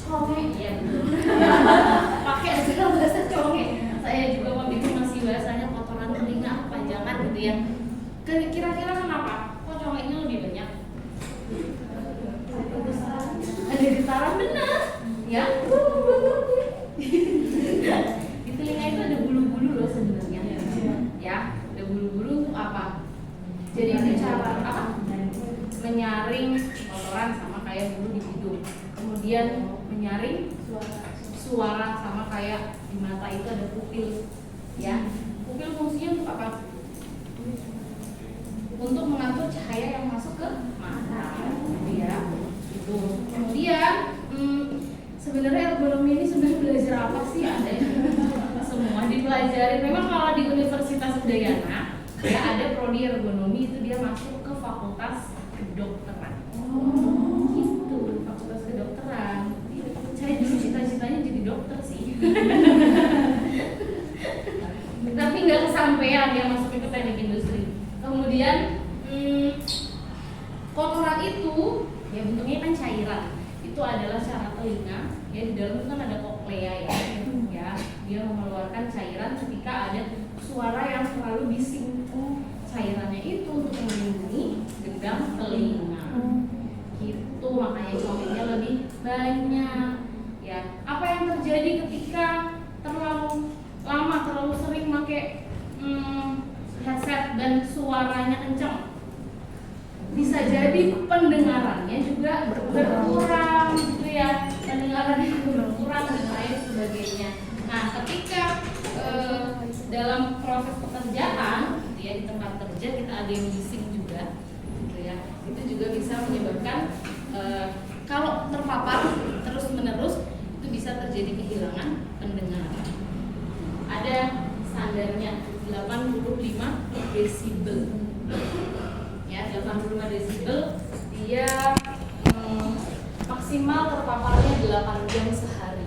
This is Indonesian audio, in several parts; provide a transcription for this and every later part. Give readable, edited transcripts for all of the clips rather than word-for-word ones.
conge, iya betul. Pakai istilah bahasa conge. Saya juga waktu itu masih bahasanya kotoran telinga, panjangan gitu ya. Kira-kira kenapa? Kok congenya lebih banyak? Ada getaran benar, ya. Di telinga itu ada bulu-bulu loh sebenarnya, ya. Ada bulu-bulu untuk apa? Jadi itu cara apa? Menyaring kotoran sama kayak bulu di hidung. Kemudian menyaring suara sama kayak di mata itu ada pupil, ya. Pupil fungsinya untuk apa? Untuk mengatur cahaya yang masuk ke mata, ya. Itu. Kemudian sebenarnya ergonomi ini sebenarnya belajar apa sih? Ada semua dipelajari. Memang kalau di Universitas Udayana ya ada prodi ergonomi, itu dia masuk ke fakultas kedokteran. Gitu, fakultas kedokteran. Saya dulu cita-citanya jadi dokter sih. Tapi nggak kesampaian ya, masuk ke teknik industri. Kemudian kotoran itu ya bentuknya kan cairan. Itu adalah syaraf telinga. Ya di dalam itu kan ada koklea ya. Dia mengeluarkan cairan ketika ada suara yang terlalu bising. Cairannya itu untuk melindungi gendang telinga. Gitu, makanya congenya lebih banyak. Ya, apa yang terjadi ketika terlalu lama, terlalu sering pakai headset dan suaranya kencang? Bisa jadi pendengarannya juga berkurang, gitu ya. Pendengarannya berkurang dan lain sebagainya. Nah, ketika dalam proses pekerjaan, gitu ya, di tempat kerja kita ada yang bising juga, gitu ya. Itu juga bisa menyebabkan kalau terpapar terus menerus itu bisa terjadi kehilangan pendengaran. Ada standarnya 85 desibel. Ya, 85 desibel dia maksimal terpaparnya 8 jam sehari.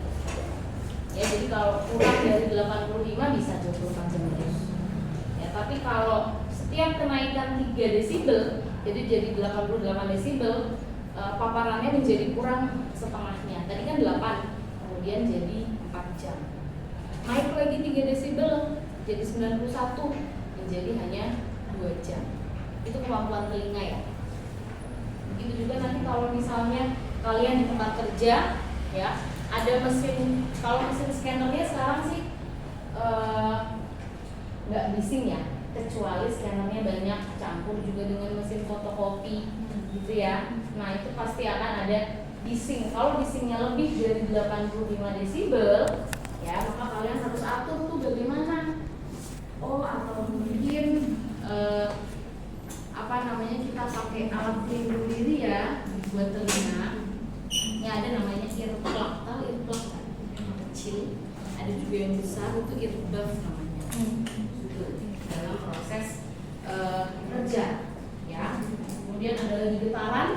Ya, jadi kalau kurang dari 85 bisa 24 jam terus. Ya, tapi kalau setiap kenaikan 3 desibel, jadi 88 desibel, paparannya menjadi kurang setengahnya. Tadi kan 8, kemudian jadi 4 jam. Naik lagi 3 desibel, jadi 91, menjadi hanya 2 jam. Itu kemampuan telinga ya. Begitu juga nanti kalau misalnya kalian di tempat kerja, ya ada mesin, kalau mesin scannernya sekarang sih nggak bising ya, kecuali scannernya banyak campur juga dengan mesin fotokopi, gitu ya. Nah itu pasti akan ada bising. Kalau bisingnya lebih dari 85 desibel, ya maka kalian harus atur tuh bagaimana. Oh, atau mungkin kita pakai alat pelindung diri ya buat telinga. Ini ada namanya earplug, tahu earplug kan? Yang kecil. Ada juga yang besar, itu earbuds namanya. Itu dalam proses kerja, ya. Kemudian ada lagi getaran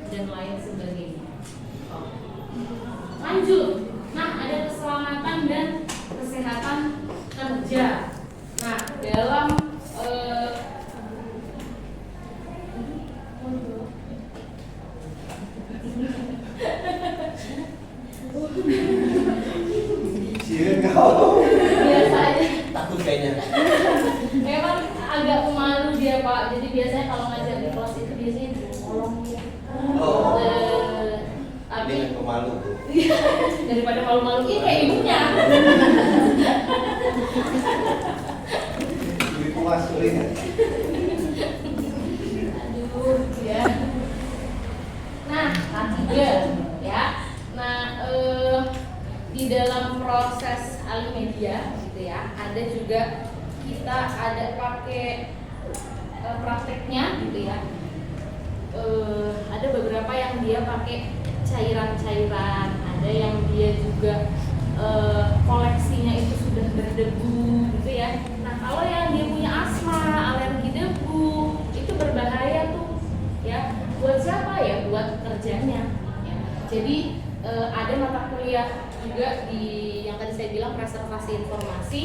dan lain sebagainya. Lanjut. Nah, ada keselamatan dan kesehatan kerja. Nah, dalam biasanya takut kayaknya. Memang agak pemalu dia Pak. Jadi biasanya kalau ngajar di kelas itu biasanya tolong ya. Tapi Ini pemalu. daripada malu-maluin kayak ibunya. Lebih puas kulitnya. Aduh ya. Nah, ketiga ya. Nah, di dalam proses alimedia gitu ya, ada juga kita ada pakai prakteknya gitu ya. Ada beberapa yang dia pakai cairan-cairan, ada yang dia juga koleksinya itu sudah berdebu gitu ya. Nah, kalau yang dia punya asma, alergi debu, itu berbahaya tuh ya. Buat siapa ya? Buat kerjanya ya. Jadi ada mata kuliah juga di yang tadi saya bilang preservasi informasi,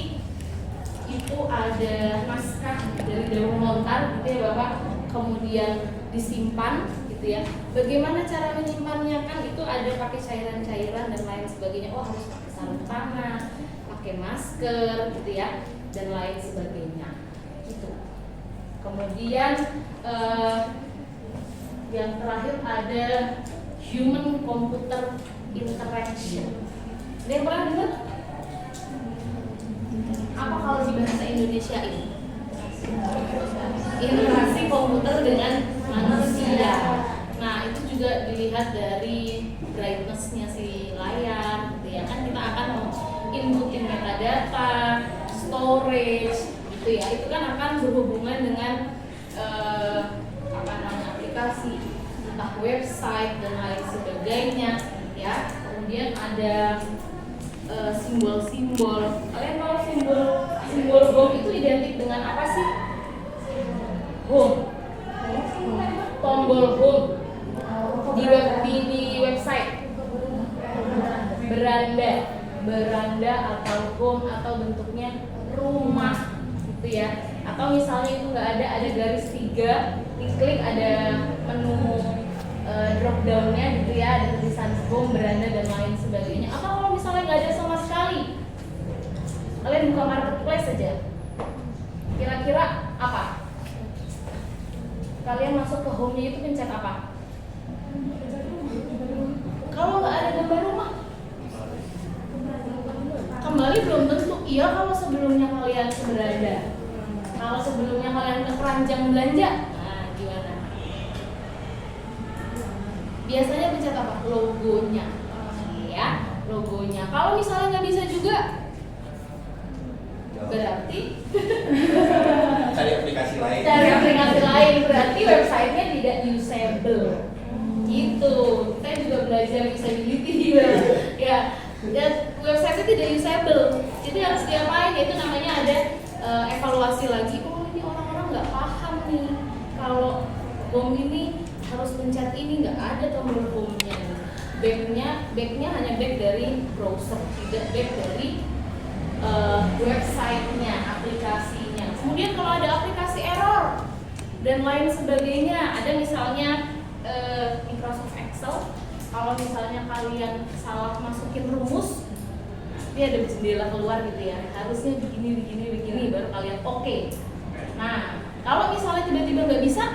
itu ada naskah dari daun lontar gitu ya Bapak, kemudian disimpan gitu gitu ya. Bagaimana cara menyimpannya, kan itu ada pakai cairan-cairan dan lain sebagainya. Oh, harus pakai sarung tangan, pakai masker gitu ya, dan lain sebagainya gitu. Kemudian yang terakhir ada human computer interaction. Ada yang pernah dengar? Apa kalau di bahasa Indonesia ini? Interaksi komputer dengan manusia. Nah, itu juga dilihat dari brightness-nya si layar gitu ya. Kan kita akan inputin metadata, storage gitu ya. Itu kan akan berhubungan dengan aplikasi, entah website dan lain sebagainya ya. Kemudian ada simbol-simbol. Kalian tahu simbol home itu identik dengan apa sih? Home. Tombol home di website. Beranda atau home atau bentuknya rumah gitu ya. Atau misalnya itu nggak ada garis 3, diklik ada menu drop down-nya gitu ya, ada tulisan home, beranda dan lain sebagainya. Apa kalau misalnya nggak ada sama sekali? Kalian buka marketplace saja, kira-kira apa? Kalian masuk ke home-nya itu pencet apa? Kalau nggak ada gambar rumah, kembali belum tentu. Iya kalau sebelumnya kalian ke beranda, kalau sebelumnya kalian ke keranjang belanja, nah gimana? Biasanya pencet apa? Logonya, ya, logonya. Kalau misalnya nggak bisa juga, berarti cari aplikasi lain. Berarti websitenya tidak usable. Gitu. Saya juga belajar usability ya. Websitenya tidak usable. Jadi harus diapain? Itu namanya ada evaluasi lagi. Oh, ini orang-orang nggak paham nih. Kalau home ini harus pencet ini, nggak ada tombol home-nya. Backnya hanya back dari browser, tidak back dari websitenya, aplikasinya. Kemudian kalau ada aplikasi error dan lain sebagainya, ada misalnya Microsoft Excel. Kalau misalnya kalian salah masukin rumus, ini ada jendela keluar gitu ya. Harusnya begini baru kalian oke. Nah, kalau misalnya tiba-tiba nggak bisa,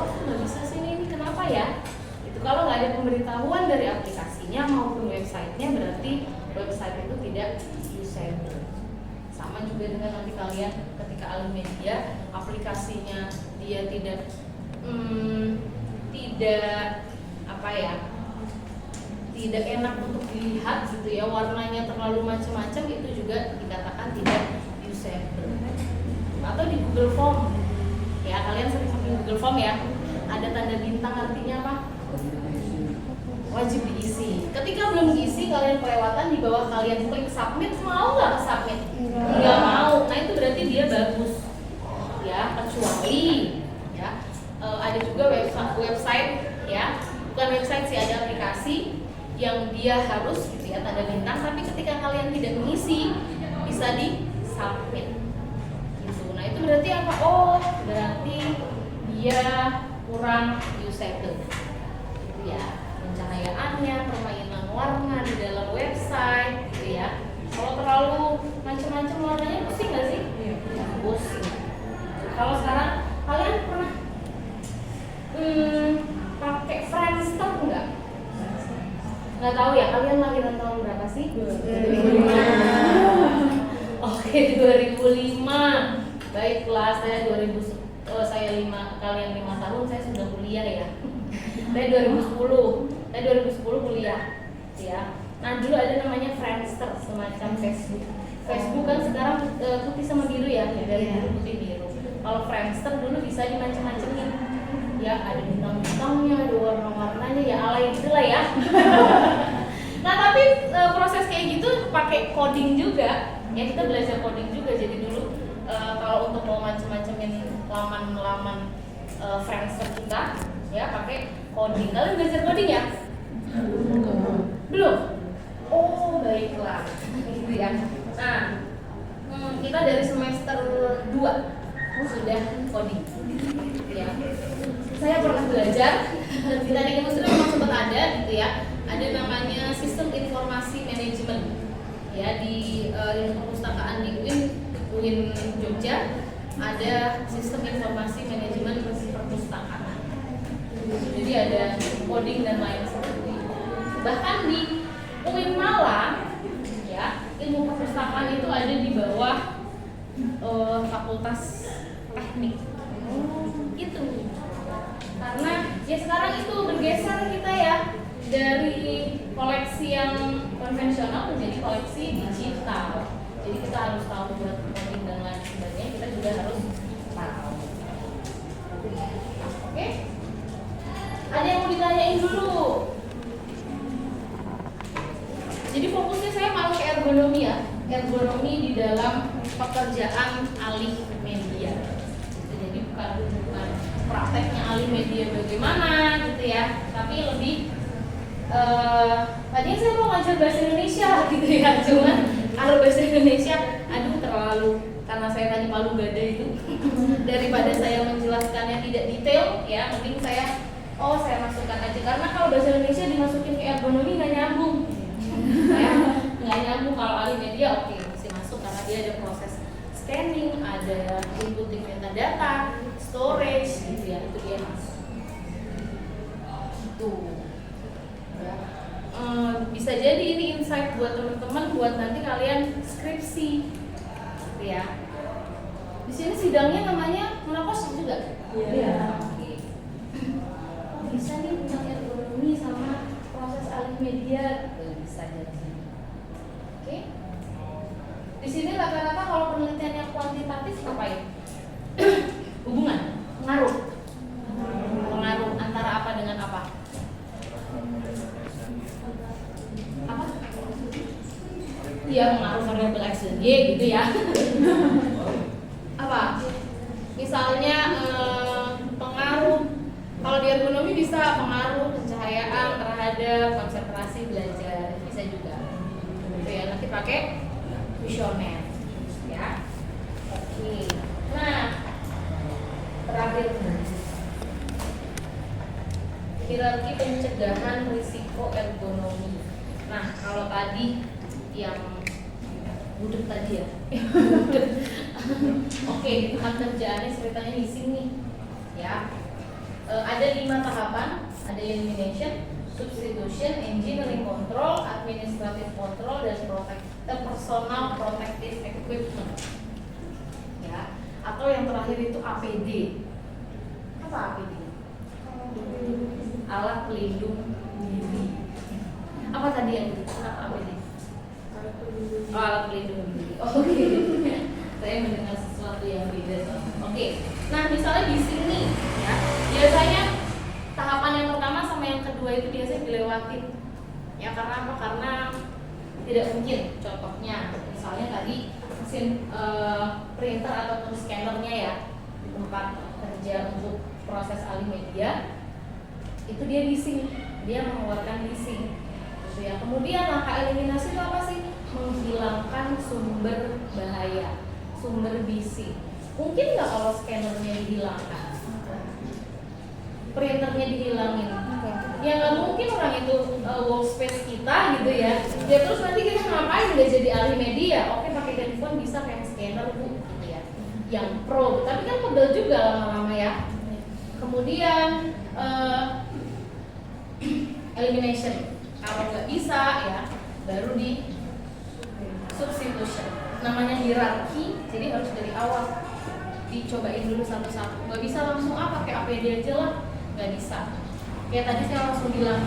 oh nggak bisa sih ini kenapa ya? Itu kalau nggak ada pemberitahuan dari aplikasinya maupun websitenya, berarti website itu tidak usable. Sama juga dengan nanti kalian ketika alih media, aplikasinya dia tidak tidak enak untuk dilihat gitu ya, warnanya terlalu macam-macam, itu juga dikatakan tidak usable. Atau di Google Form ya, kalian sering pakai Google Form ya, ada tanda bintang artinya apa? Wajib diisi. Ketika belum diisi, kalian kelewatan, di bawah kalian klik submit, mau nggak submit? Nggak mau. Nah itu berarti dia bagus ya, kecuali ya ada juga website ya, bukan website sih, ada aplikasi yang dia harus gitu ya, tanda bintang, tapi ketika kalian tidak mengisi bisa di submit gitu. Nah itu berarti apa? Oh berarti dia kurang usable gitu ya, pencahayaannya, permainan warna di dalam website gitu ya. Kalau terlalu macam-macam warnanya pusing nggak sih? Pusing. Kalau sekarang kalian pernah pakai Friendster nggak? Nggak tahu ya, kalian lahiran tahun berapa sih? 2005. Oke, 2005. Baiklah, saya 5, kalian 5 tahun, saya sudah kuliah ya. Saya 2010. Saya 2010 kuliah ya. Nah, dulu ada namanya Friendster, semacam Facebook. Facebook kan sekarang putih sama biru ya, dari biru putih biru. Kalau Friendster dulu bisa dimacam-macamin. Ya, ada bintang-bintangnya, ada warna-warnanya, ya alay gitu lah ya. Nah, tapi proses kayak gitu pakai coding juga. Ya, kita belajar coding juga. Jadi dulu kalau untuk mau macam-macamin laman-laman Friendster kita, ya pakai coding. Kalian belajar coding ya? Belum? Oh, baiklah. Gitu ya. Nah, kita dari semester 2 sudah coding. Ya. Saya ada namanya sistem informasi manajemen ya di ilmu perpustakaan di UIN Jogja ada sistem informasi manajemen perpustakaan. Jadi ada coding dan lain sebagainya. Bahkan di UIN Malang ya ilmu perpustakaan itu ada di bawah Fakultas Teknik. Itu karena ya sekarang itu bergeser kita ya dari koleksi yang konvensional menjadi koleksi digital. Jadi kita harus tahu buat coding dan lain sebagainya, kita juga harus tahu. Oke? Ada yang mau ditanyain dulu? Jadi fokusnya saya malah ke ergonomi ya, ergonomi di dalam pekerjaan alih media. Jadi bukan prakteknya alih media bagaimana gitu ya, tapi lebih tadinya saya mau ngajar bahasa Indonesia gitu ya, cuman kalau bahasa Indonesia aduh terlalu, karena saya tadi palu gada itu daripada saya menjelaskannya tidak detail ya, mending saya masukkan aja, karena kalau bahasa Indonesia dimasukin ke ergonomi nggak nyambung ya, nggak nyambung. Kalau alih media oke, mesti masuk karena dia ada proses scanning, ada inputting metadata, storage gitu ya, itu dia masuk. Tuh ya. Bisa jadi ini insight buat teman-teman buat nanti kalian skripsi gitu ya. Di sini sidangnya namanya menapos juga. Iya. Oke. Bisa nih tentang ergonomi sama proses alih media, bisa jadi. Oke. Di sini rata-rata kalau penelitiannya kuantitatif ngapain? Hubungan, pengaruh antara apa dengan apa? Apa? Iya, pengaruh variabel X dan Y gitu ya. Apa? Misalnya pengaruh, kalau di ergonomi bisa pengaruh pencahayaan terhadap konsentrasi belajar, bisa juga. Itu ya, nanti pakai visioner ya. Oke. Nah, terakhir hierarki pencegahan risiko ergonomi. Nah, kalau tadi yang budek tadi ya. Oke, di tahap kerjaannya ceritanya di sini ya. Ada 5 tahapan, ada elimination, substitution, engineering control, administrative control, dan personal protective equipment. Ya, atau yang terakhir itu APD. Apa APD? Alat pelindung diri. Apa tadi yang apa APD? Alat pelindung diri. Oke. Saya mendengar sesuatu yang beda. Oke. Nah, misalnya di sini ya, biasanya tahapan yang pertama sama yang kedua itu biasanya dilewatin. Ya karena apa? Karena tidak mungkin. Contohnya, misalnya tadi mesin printer ataupun scannernya ya di tempat kerja untuk proses alih media itu dia leasing, dia mengeluarkan leasing. Gitu ya. Kemudian langkah eliminasi itu apa sih? Menghilangkan sumber bahaya, sumber bising. Mungkin nggak kalau scannernya dihilangkan, printernya dihilangin? Ya nggak mungkin, orang itu workspace kita gitu ya. Ya terus nanti kita ngapain nggak jadi alih media? Oke, pakai handphone bisa, kayak scanner bu, gitu ya. Yang pro, tapi kan pegel juga lama-lama ya. Kemudian elimination, kalau nggak bisa ya baru di substitution. Namanya hierarki, jadi harus dari awal dicobain dulu satu-satu. Nggak bisa langsung pakai APD aja lah, nggak bisa. Kayak tadi saya langsung bilang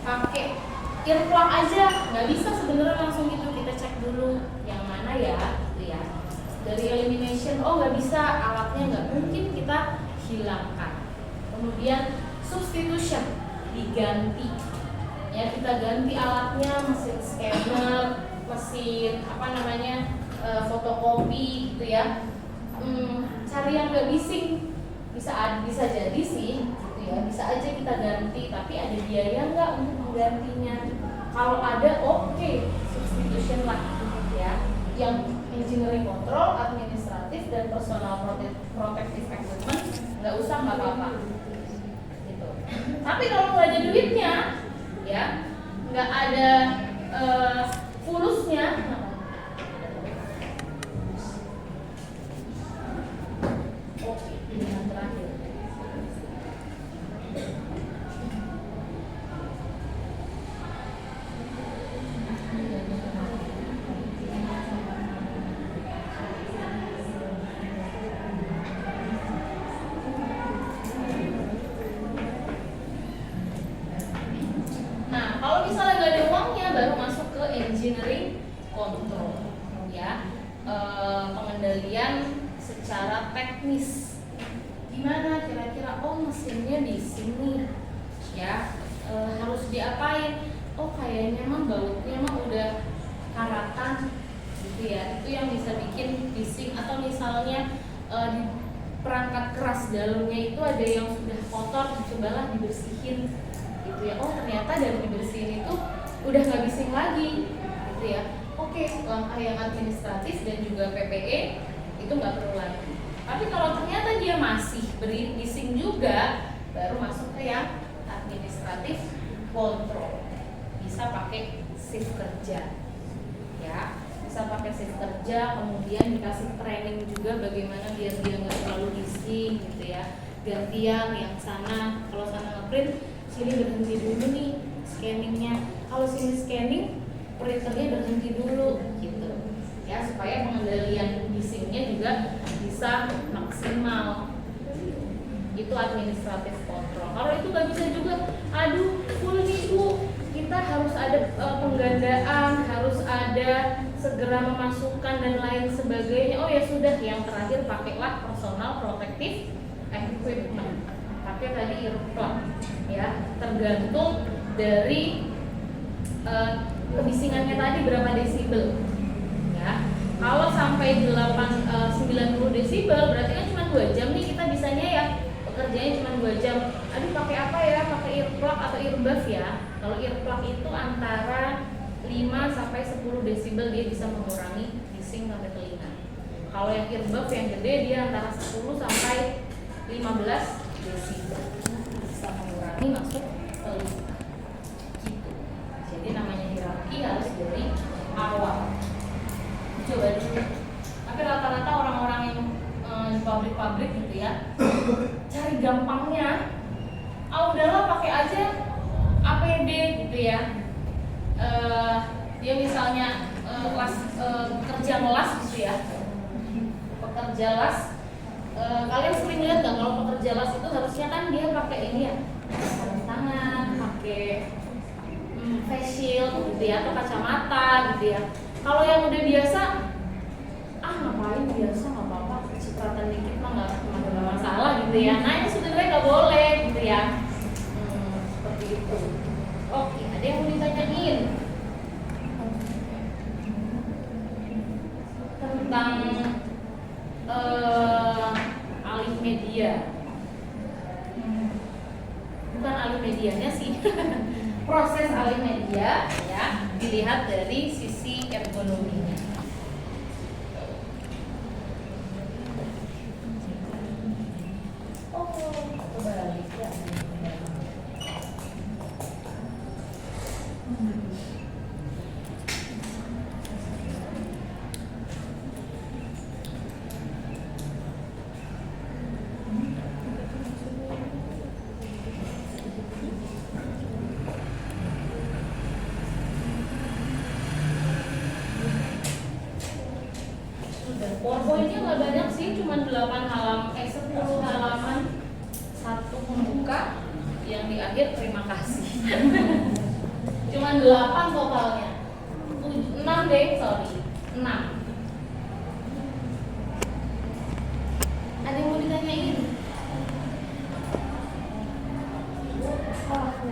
pakai earplug aja, nggak bisa sebenarnya langsung gitu. Kita cek dulu yang mana ya, gitu ya. Dari elimination, nggak bisa, alatnya nggak mungkin kita hilangkan. Kemudian substitution, diganti. Ya kita ganti alatnya, mesin scanner, mesin fotokopi gitu ya. Cari yang nggak bising, bisa jadi sih gitu ya, bisa aja kita ganti, tapi ada biaya nggak untuk menggantinya? Kalau ada oke, substitution lah ya. Yang engineering control, administratif, dan personal protective equipment nggak usah, nggak apa-apa gitu. Tapi kalau nggak ada duitnya baru masuk ke engineering control, ya. Pengendalian secara teknis. Gimana kira-kira? Oh, mesinnya di sini, ya. Harus diapain? Oh, kayaknya mah bautnya mah udah karatan, gitu ya. Itu yang bisa bikin bising. Atau misalnya di perangkat keras dalamnya itu ada yang sudah kotor, cobalah dibersihin, gitu ya. Oh, ternyata dari dibersihin itu udah nggak bising lagi, gitu ya. Oke, langkah yang administratif dan juga PPE itu nggak perlu lagi. Tapi kalau ternyata dia masih bising juga, baru masuk ke yang administratif kontrol. Bisa pakai shift kerja, ya. Bisa pakai shift kerja, kemudian dikasih training juga bagaimana biar dia nggak terlalu bising, gitu ya. Gantian yang sana, kalau sana ngeprint, sini berhenti dulu nih scanningnya. Kalau sini scanning, printernya berhenti dulu, gitu ya, supaya pengendalian bisingnya juga bisa maksimal. Itu administratif kontrol. Kalau itu nggak bisa juga, aduh full nih Bu, kita harus ada penggandaan, harus ada segera memasukkan dan lain sebagainya. Oh ya sudah, yang terakhir pakailah personal protective equipment. Pakai tadi earplug, ya, tergantung dari kebisingannya tadi berapa desibel, ya. Kalau sampai 90 desibel berarti kan cuma 2 jam nih kita bisanya ya, pekerjaannya cuma 2 jam. Aduh, pakai apa ya? Pakai earplug atau earbuds ya. Kalau earplug itu antara 5 sampai 10 desibel dia bisa mengurangi bising sampai telinga. Kalau yang earbuds yang gede dia antara 10 sampai 15 desibel bisa mengurangi masuk telinga. Jadi namanya hierarki harus dari awal. Coba dulu. Tapi rata-rata orang-orang yang di pabrik-pabrik gitu ya, cari gampangnya. Udahlah pakai aja APD gitu ya. Dia misalnya kerja ngelas gitu ya. Pekerja las. Kalian sering lihat nggak kalau pekerja las itu harusnya kan dia pakai ini ya, sarung tangan, pakai face shield gitu ya, atau kacamata gitu ya. Kalau yang udah biasa, ngapain biasa, nggak apa-apa, cipratan dikit mah nggak ada masalah gitu ya. Nah itu sebenarnya nggak boleh gitu ya. Seperti itu. Oke, ada yang mau ditanyain tentang alih media? Bukan alih medianya sih. Proses alih media ya dilihat dari sisi ergonominya. Oh, kebalik ya. PowerPoint-nya nggak banyak sih, cuma 10 halaman, satu pembuka, yang di akhir terima kasih. Cuma 8 totalnya, 6 deh, sorry, 6. Ada yang mau ditanyain?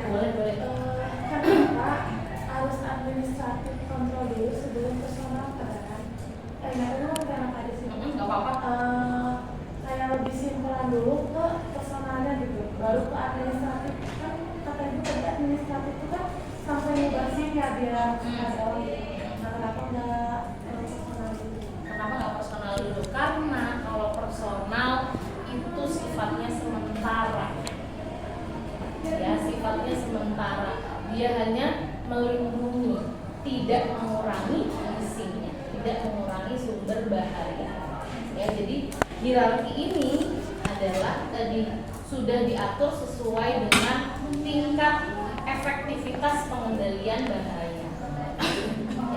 Boleh. Kenapa harus administratif kontrol dulu sebelum personal kan? Kenapa di sini? Nggak apa-apa. Kayak lebih simpulan dulu ke personalnya gitu, baru ke administratif. Kan kata ibu tadi administratif itu kan sampai ngebasin ya biar ada gitu. Nah, kenapa nggak personal dulu? Kenapa nggak personal dulu? Karena kalau personal itu sifatnya sementara. Ya, sifatnya sementara. Dia hanya melindungi, tidak mengurangi isinya, tidak mengurangi sumber bahaya. Ya, jadi hierarki ini adalah tadi sudah diatur sesuai dengan tingkat efektivitas pengendalian bahaya.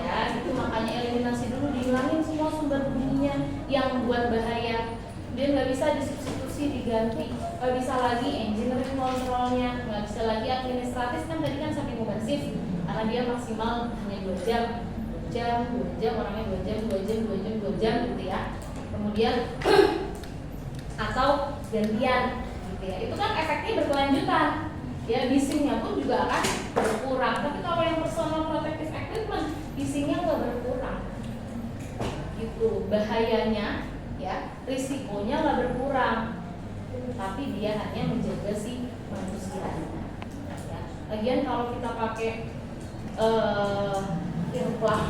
Ya, itu makanya eliminasi dulu, dihilangin semua sumber bunyinya yang membuat bahaya. Dia nggak bisa disubstitusi, diganti, nggak bisa lagi engineering kontrolnya, nggak bisa lagi administratif kan tadi kan samping mubasif, karena karena dia maksimal hanya 2 jam, 2 jam, orangnya 2 jam gitu ya. Kemudian atau gantian gitu ya. Itu kan efeknya berkelanjutan. Ya, bisingnya pun juga akan berkurang. Tapi kalau yang personal protective equipment, bisingnya nggak berkurang. Gitu. Bahayanya ya, risikonya nggak berkurang. Tapi dia hanya menjaga si manusianya. Ya. Lagian kalau kita pakai earplug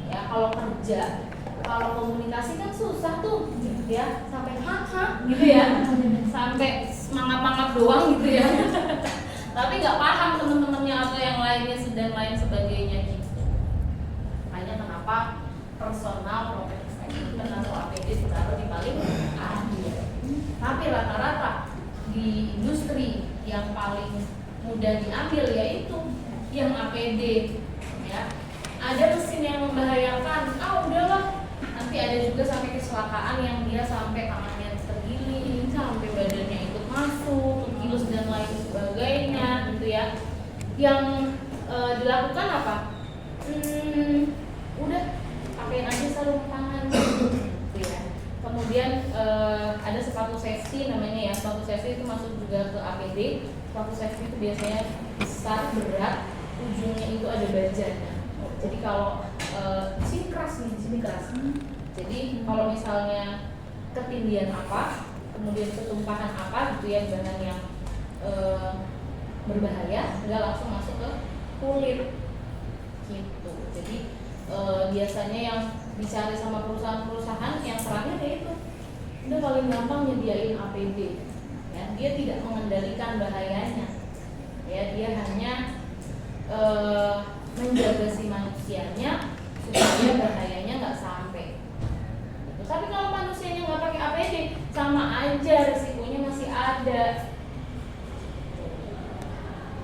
ya, kalau kerja, kalau komunikasi kan susah tuh gitu ya, sampai hak gitu ya, sampai mangap-mangap doang gitu ya. Tapi nggak paham temen-temennya atau yang lainnya dan lain sebagainya gitu. Makanya kenapa personal protective equipment atau APD ditaruh di paling akhir. Tapi rata-rata di industri yang paling mudah diambil yaitu yang APD ya. Ada mesin yang membahayakan, udahlah, nanti ada juga sampai kecelakaan yang dia sampai tangannya tergiling, sampai badannya ikut masuk, tergilus dan lain sebagainya gitu ya. Yang dilakukan apa? Udah pakein aja sarung tangan gitu ya. Kemudian ada sepatu safety namanya ya. Sepatu safety itu masuk juga ke APD. Sepatu safety itu biasanya besar, berat, ujungnya itu ada bajanya. Jadi kalau di sini keras nih, di sini keras. Jadi kalau misalnya ketindihan apa, kemudian ketumpahan apa gitu ya, bahan yang berbahaya, nggak langsung masuk ke kulit gitu. Jadi biasanya yang dicari sama perusahaan-perusahaan yang terakhir yaitu udah paling gampang nyediain APD ya, dia tidak mengendalikan bahayanya ya, dia hanya menjaga si manusianya supaya bahayanya nggak sampai gitu. Tapi kalau manusianya nggak pakai APD sama aja risikonya masih ada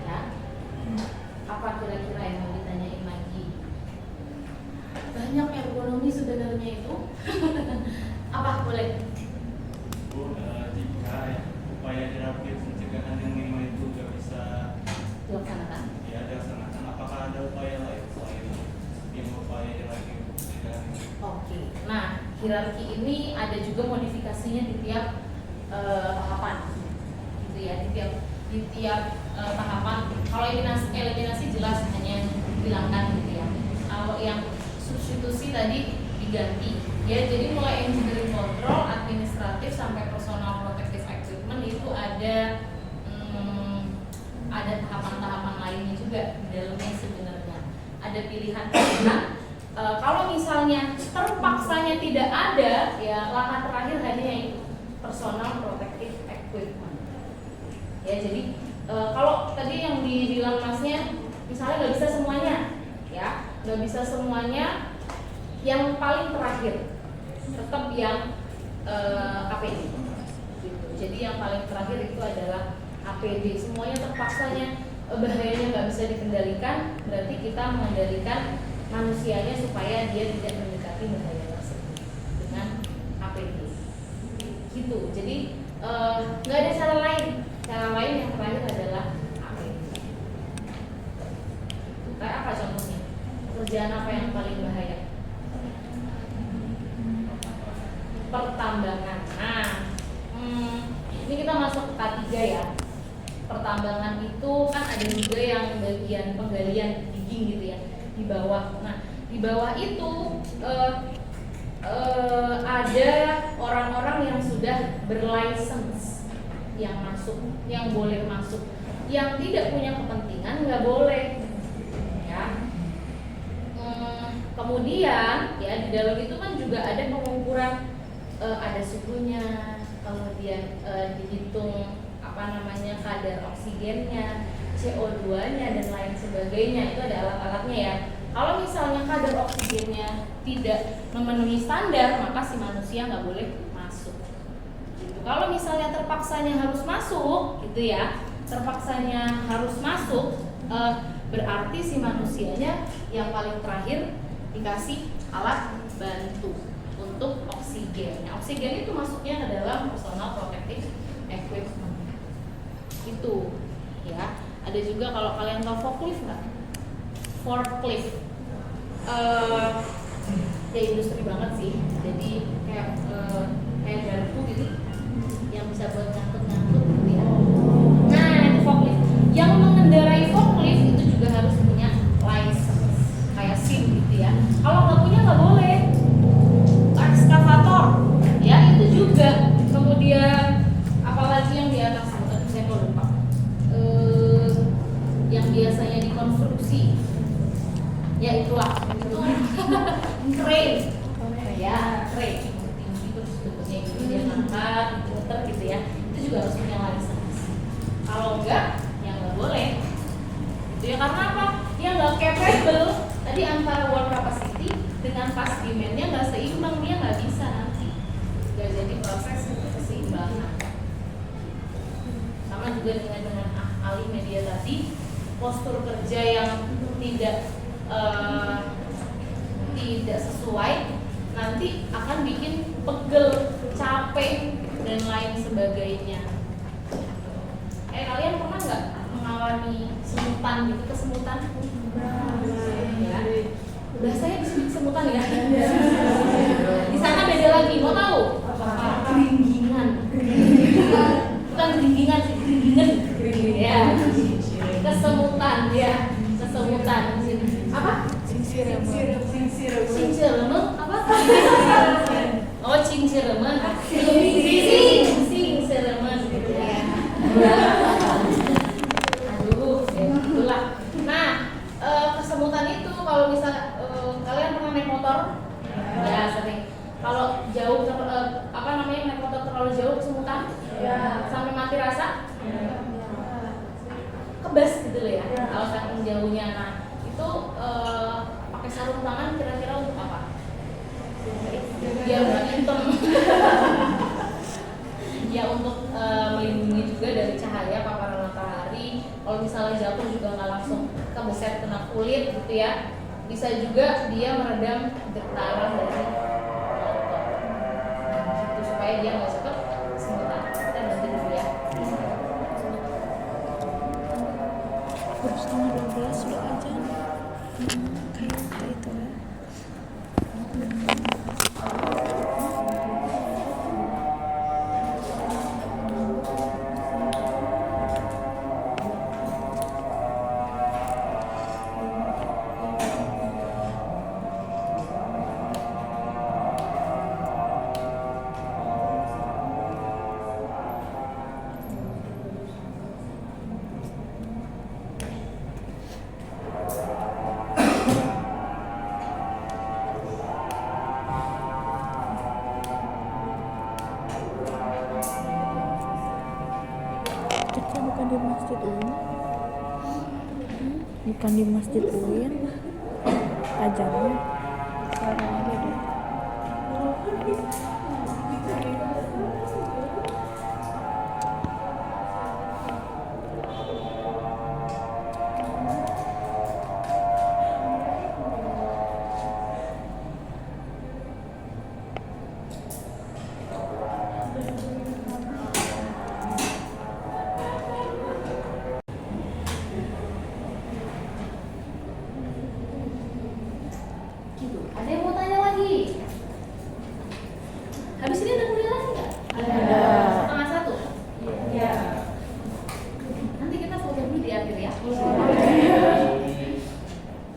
ya. Apa kira-kira yang mau ditanyain lagi? Banyak ergonomi sebenarnya itu. Apa boleh? Jika upaya terapis pencegahan yang 5 itu nggak bisa Dilaksanakan. ya dilaksanakan, apakah ada upaya lain selain yang upaya lagi pencegahan? Oke. Nah, hierarki ini ada juga modifikasinya di tiap tahapan, gitu ya. Di tiap tahapan. Kalau eliminasi jelas hanya dihilangkan gitu ya. Kalau yang substitusi tadi diganti ya, jadi mulai engineering control, administratif sampai personal protective equipment itu ada tahapan-tahapan lainnya juga di dalamnya sebenarnya. Ada pilihan-pilihan. Kalau misalnya terpaksanya tidak ada, ya langkah terakhir hanya yaitu personal protective equipment. Ya, jadi kalau tadi yang dibilang masnya, misalnya nggak bisa semuanya, ya nggak bisa semuanya, yang paling terakhir tetap yang APD. Gitu. Jadi yang paling terakhir itu adalah APD. Semuanya terpaksanya bahayanya nggak bisa dikendalikan, berarti kita mengendalikan manusianya supaya dia tidak mendekati bahaya tersebut dengan APD. Gitu. Jadi nggak ada cara lain. Cara lain yang terakhir adalah APD. Kayak apa contohnya? Pekerjaan apa yang paling bahaya? Pertambangan. Nah, ini kita masuk ke K3 ya. Pertambangan itu kan ada juga yang bagian penggalian digging gitu ya, di bawah. Nah, di bawah itu ada orang-orang yang sudah berlicense yang masuk, yang boleh masuk. Yang tidak punya kepentingan nggak boleh, ya. Kemudian ya di dalam itu kan juga ada pengukuran, ada suhunya, kemudian dihitung kadar oksigennya, CO2-nya dan lain sebagainya. Itu ada alat-alatnya ya. Kalau misalnya kadar oksigennya tidak memenuhi standar, maka si manusia nggak boleh masuk. Gitu. Kalau misalnya terpaksanya harus masuk, gitu ya, terpaksanya harus masuk, berarti si manusianya yang paling terakhir dikasih alat bantu untuk oksigen. Nah, oksigen itu masuknya ke dalam personal protective equipment. Itu ya. Ada juga kalau kalian tahu forklift nggak? forklift. Ya industri banget sih. Jadi kayak garpu gitu yang bisa buat ngangkut gitu ya. Nah, itu forklift. Yang mengendarai forklift itu juga harus punya license kayak SIM gitu ya. Kalau nggak punya nggak boleh. Ekskavator, ya itu juga. Kemudian apalagi yang di atas itu saya lupa. Yang biasanya dikonstruksi, ya itulah itu crane, ya crane tinggi terus bentuknya gini dia ngangkat, muter gitu ya. Itu juga harus punya license. Kalau enggak, ya nggak boleh. Itu ya karena apa? Dia nggak capable. Tadi antara work capacity dengan fast demand-nya nggak seimbang, dia nggak bisa nanti. Nggak jadi proses keseimbangan. Sama juga dengan ahli media tadi, postur kerja yang tidak sesuai nanti akan bikin pegel, capek dan lain sebagainya. Kalian pernah nggak mengalami semutan gitu, kesemutan? Ya. Udah saya disebut semutan ya. Di sana beda lagi, mau tahu? Keringgingan. Bukan keringgingan sih, keringgingan. Ya. Kesemutan ya, kesemutan. Apa? Cinciremeng apa? Oh, cinciremeng. Cinciremeng gitu ya. Aduh, ya itulah. Nah, kesemutan itu kalau misalnya kalian pernah naik motor? Ya, sering. Kalau jauh naik motor terlalu jauh kesemutan? Ya. Sampai mati rasa? Kebas gitu loh ya. Kalau saking jauhnya. Nah, itu pakai sarung tangan kira-kira untuk apa? Biar nggak hitam. Ya untuk melindungi juga dari cahaya paparan matahari. Kalau misalnya jatuh juga nggak langsung kebeset kena kulit gitu ya. Bisa juga dia meredam getaran dari motor. Gitu, supaya dia nggak cepet kesemutan. Kita ganti dulu ya. 11:30 sudah aja. Kayak itu ya. Kita bukan di Masjid UIN. Bukan di Masjid UIN. Ajarnya sekarang aja deh. Gitu. Ada yang mau tanya lagi? Habis ini ada kuliah lagi nggak? Ada. 1:30? Iya. Nanti kita foto dulu di akhir ya.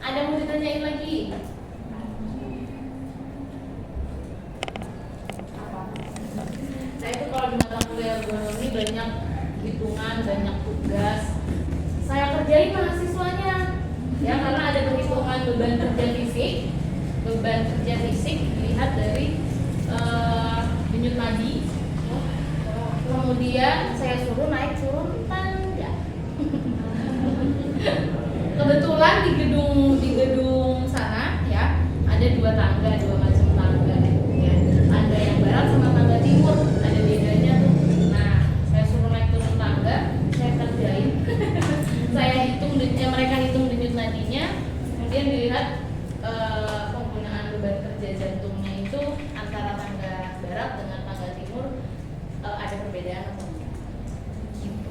Ada yang mau ditanyain lagi? Nah itu kalau di mata kuliah ergonomi banyak hitungan, banyak tugas. Saya kerjain mahasiswanya, ya karena ada perhitungan beban kerja fisik. Beban kerja fisik dilihat dari denyut nadi. Kemudian saya suruh naik turun tangga. Kebetulan di gedung sana ya ada 2 tangga, 2 macam tangga ya. Ada yang barat sama tangga timur, ada bedanya tuh. Nah, saya suruh naik turun tangga, saya kerjain. Saya hitung mereka hitung denyut nadinya, kemudian dilihat penggunaan beban kerja jantungnya itu antara tangga barat dengan tangga timur ada perbedaan atau enggak? Gitu.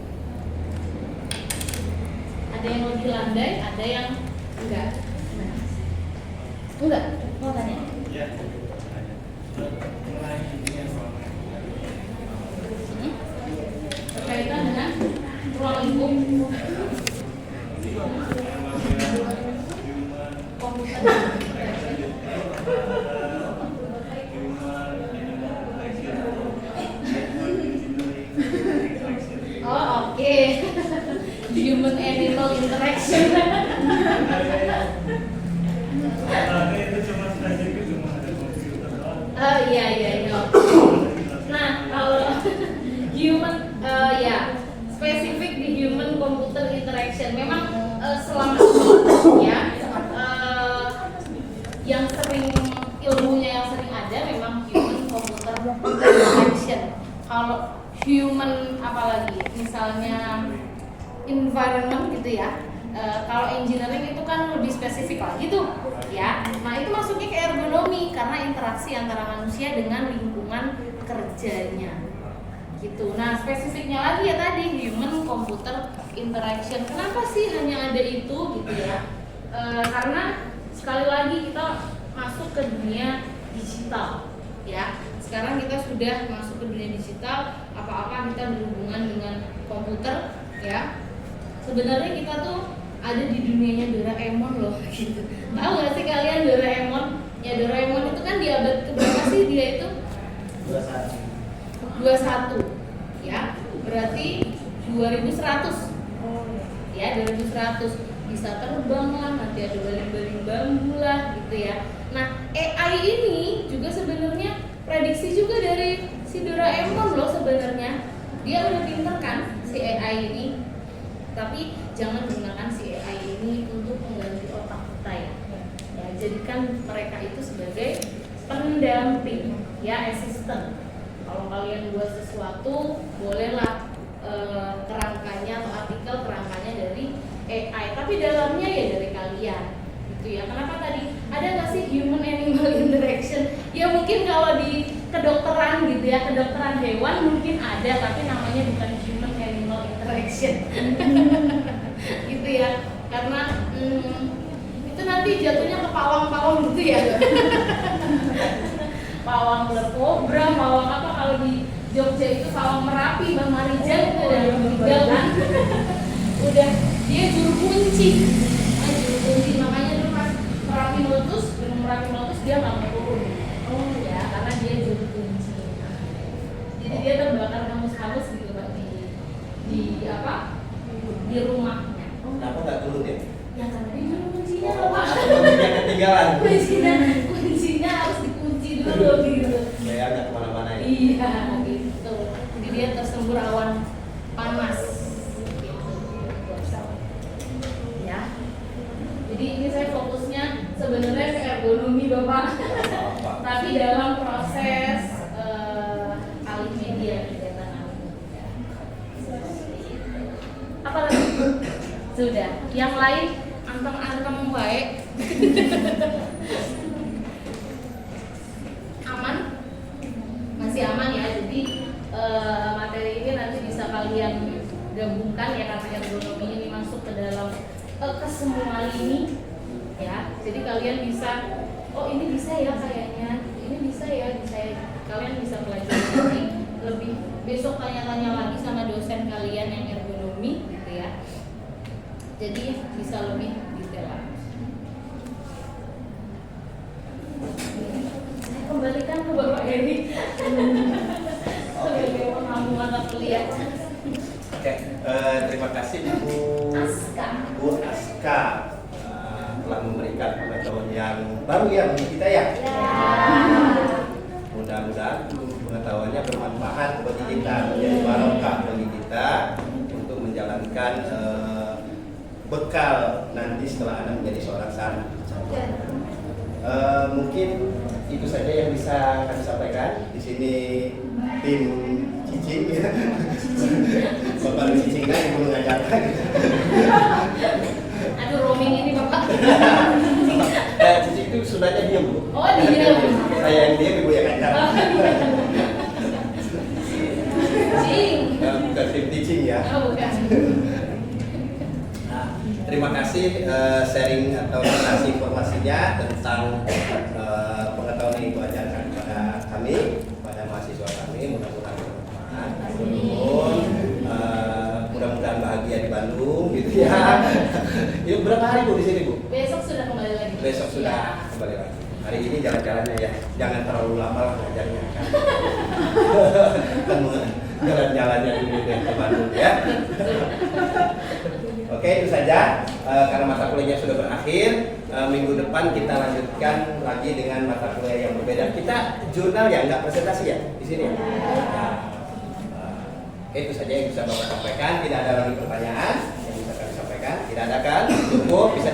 Ada yang lebih landai, ada yang enggak. Enggak, mau tanya. Ya. Mengenai ini yang soal Berkaitan dengan ruang lingkup komputer. Oh, oke. Human animal interaction. itu cuma spesifik cuma ada komputer doang. Oh iya. Nah, kalau human ya spesifik di human computer interaction memang selama ini ya yang sering ilmunya yang sering ada memang human computer interaction. Kalau human apalagi misalnya environment gitu ya. Kalau engineering itu kan lebih spesifik lagi tuh ya. Nah itu masuknya ke ergonomi karena interaksi antara manusia dengan lingkungan kerjanya gitu. Nah spesifiknya lagi ya tadi human computer interaction. Kenapa sih hanya ada itu gitu ya? Karena sekali lagi kita masuk ke dunia digital ya. Sekarang kita sudah masuk ke dunia digital, apa-apa kita berhubungan dengan komputer ya. Sebenarnya kita tuh ada di dunianya Doraemon loh gitu. Tahu gak sih kalian Doraemon? Ya Doraemon itu kan di abad keberapa sih dia itu? 21 ya. Berarti 2100. Ya 2100 bisa terbang lah, nanti ada baling-baling bambu lah gitu ya. Nah AI ini juga sebenarnya prediksi juga dari si Doraemon loh sebenarnya. Dia udah pinter kan si AI ini. Tapi jangan gunakan si AI ini untuk mengganti otak kita ya. Ya jadikan mereka itu sebagai pendamping ya, assistant. Kalau kalian buat sesuatu bolehlah kerangkanya atau artikel kerangkanya dari AI, tapi dalamnya ya dari kalian gitu ya. Kenapa tadi ada nggak sih human animal interaction? Ya mungkin kalau di kedokteran gitu ya, kedokteran hewan mungkin ada, tapi namanya bukan human animal interaction. Gitu ya, karena itu nanti jatuhnya ke pawang-pawang gitu ya. Pawang ular kobra, pawang apa kalau di Jogja itu pawang Merapi, Bang Marijan itu udah meninggal kan. Udah dia juru kunci. Nah, juru kunci makanya dulu pas Merapi meletus, gunung Merapi meletus dia nggak mau turun. Oh ya, karena dia juru kunci. Jadi dia terbakar hangus-hangus gitu Pak di apa? Di rumahnya. Kenapa nggak turun ya? Ya karena dia juru kuncinya Oh, Pak. kuncinya ketinggalan. Kuncinya harus dikunci dulu gitu. Saya nggak kemana-mana ya. Iya gitu. Jadi dia tersembur awan panas. Ya. Jadi ini saya fokusnya sebenarnya ke ergonomi Bapak. Tapi dalam proses alih media kegiatan alih media. Apa lagi? Sudah. Yang lain anteng-anteng baik. Aman? Masih aman ya. Jadi materi ini nanti bisa kalian gabungkan ya, karena ergonomi ini masuk ke dalam ke semua lini ya. Jadi kalian bisa, oh ini bisa ya kayaknya, ini bisa ya. Kalian bisa pelajari lebih besok, tanya-tanya lagi sama dosen kalian yang ergonomi gitu ya. Jadi bisa lebih detail lagi. Saya kembalikan ke Bapak Heri sebagai pengampu mata kuliah. Oke, terima kasih Bu Aska telah memberikan pengetahuan yang baru ya bagi kita ya. Mudah-mudahan pengetahuannya bermanfaat bagi kita, menjadi barokah bagi kita untuk menjalankan bekal nanti setelah Anda menjadi seorang sarjana. Mungkin itu saja yang bisa kami sampaikan. Di sini tim Cicing ya. Bapak Cicing yang mengajarkan. Aduh, roaming ini Bapak. Cicing itu sundanya diam Bu. Oh diam. Saya yang diam, Ibu yang ngajar. Cing. Bukan tim teaching ya. Oh bukan. Nah, Terima kasih sharing atau donasi informasinya tentang pengetahuan yang Ibu ajarkan kepada kami, kepada mahasiswa kami. Mudah-mudahan bermanfaat. Mudah-mudahan bahagia di Bandung, gitu ya. Yuk, berapa hari Bu di sini Bu? Besok sudah kembali lagi. Besok sudah Ya. kembali lagi. Hari ini jalan-jalannya ya, jangan terlalu lama lah ngajarnya kan. Jalan-jalannya dulu deh ke Bandung ya. Oke, itu saja. Karena mata kuliahnya sudah berakhir, minggu depan kita lanjutkan lagi dengan mata kuliah yang berbeda. Kita jurnal ya, nggak presentasi ya di sini. Ya. Itu saja yang bisa Bapak sampaikan. Tidak ada lagi pertanyaan yang bisa kami sampaikan. Tidak ada kan? Cukup bisa